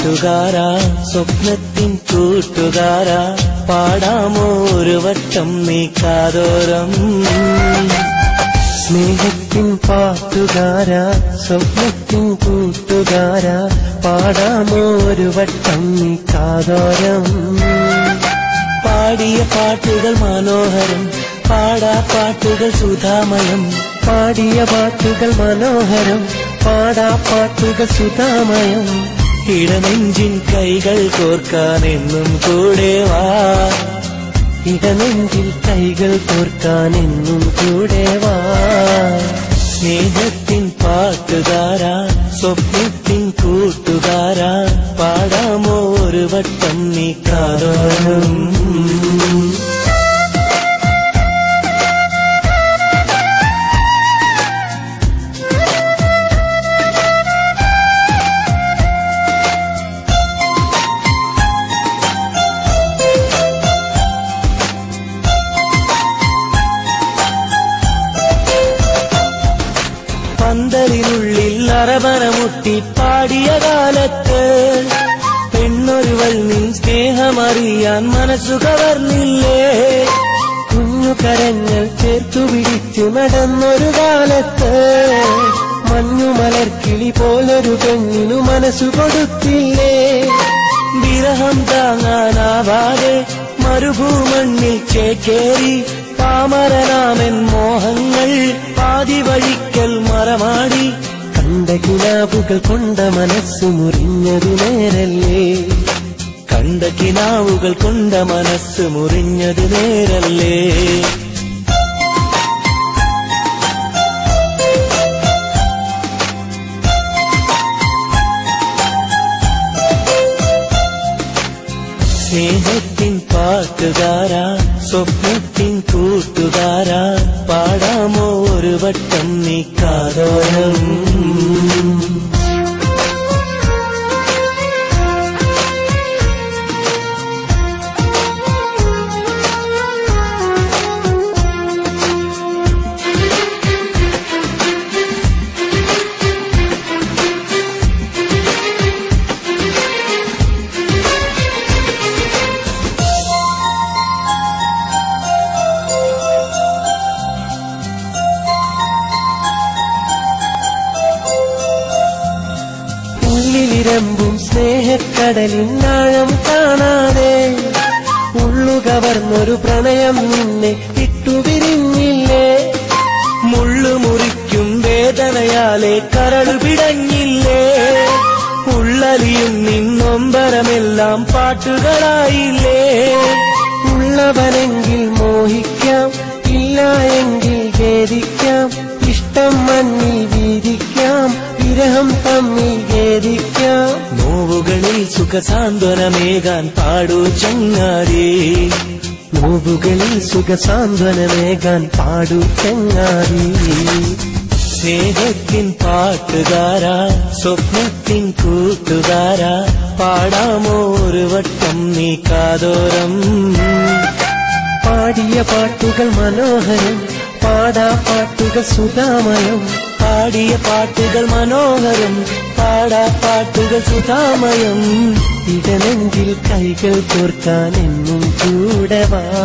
പാട്ടുകാരാ സ്വപ്നത്തിൻ കൂട്ടുകാരാ പാടാമോ ഒരു വട്ടം നീ കാതോരം. സ്നേഹത്തിൻ പാട്ടുകാരാ സ്വപ്നത്തിൻ കൂട്ടുകാരാ പാടാമോ ഒരു വട്ടം നീ കാതോരം. പാടിയ പാട്ടുകൾ മനോഹരം പാടാ പാട്ടുകൾ സുധാമയം. പാടിയ പാട്ടുകൾ മനോഹരം പാടാ പാട്ടുകൾ സുധാമയം. ഇടനെഞ്ചിൻ കൈകൾ കോർക്കാൻ എന്നും കൂടെ വാ. ഇടനെഞ്ചിൽ കൈകൾ കോർക്കാൻ എന്നും കൂടെ വാ. സ്നേഹത്തിൻ പാട്ടുകാരാ സ്വപ്നത്തിൻ കൂട്ടുകാരാ പാടാമോ ഒരു വട്ടം നീ കാതോരം. പന്തലിനുള്ളിൽ അറബനമുട്ടി പാടിയ കാലത്ത് പെണ്ണൊരുവൾ നിൻ സ്നേഹമറിയാൻ മനസ്സു കവർന്നില്ലേ. കുഞ്ഞു കരങ്ങൾ ചേർത്തു പിടിച്ചു നടന്നൊരു കാലത്ത് മഞ്ഞുമലർക്കിളി പോലൊരു പെണ്ണിനു മനസ്സു കൊടുത്തില്ലേ. വിരഹം താങ്ങാനാവാതെ മരുഭൂമണ്ണിൽ ചേക്കേറി പാമരനാമൻ മോഹങ്ങൾ പാതി വഴിക്കൽ മറമാടി. കണ്ട കിനാവുകൾ കൊണ്ട മനസ്സു മുറിഞ്ഞതു നേരല്ലേ. കണ്ട കിനാവുകൾ കൊണ്ട മനസ്സ് മുറിഞ്ഞത് നേരല്ലേ. സ്നേഹത്തിൻ പാട്ടുകാരാ സ്വപ്നത്തിൻ കൂട്ടുകാരാ പാടാമോ ഒരു വട്ടം നീ കാതോരം. ഉള്ളിലിരമ്പും സ്നേഹക്കടലിനാഴം കാണാതെ ഉള്ളുകവർന്നൊരു പ്രണയം നിന്നെ ഇട്ടുപിരിഞ്ഞില്ലേ. മുള്ളുമുറിക്കും വേദനയാലെ കരൾ പിടഞ്ഞില്ലേ. ഉള്ളലിയും നിന്നൊമ്പരമെല്ലാം പാട്ടുകളായില്ലേ. ഉള്ളവനെങ്കിൽ മോഹിക്കാം ഇല്ല എങ്കിൽ ഖേദിക്കാം. ഇഷ്ടം മണ്ണിൽ വീതിക്കാം വിരഹം തമ്മിൽ ഖേദിക്കാം. നോവുകളിൽ സുഖസാന്ത്വനമേകാൻ പാടൂ ചങ്ങാതി. നോവുകളിൽ സുഖസാന്ത്വനമേകാൻ പാടൂ ചങ്ങാതി. സ്നേഹത്തിൻ പാട്ടുകാരാ സ്വപ്നത്തിൻ കൂട്ടുകാരാ പാടാമോ ഒരു വട്ടം നീ കാതോരം. പാടിയ പാട്ടുകൾ മനോഹരം പാടാ പാട്ടുകൾ സുധാമയം. പാടിയ പാട്ടുകൾ മനോഹരം പാടാ പാട്ടുകൾ സുധാമയം. ഇടനെഞ്ചിൽ കൈകൾ കോർക്കാൻ എന്നും കൂടെ വാ.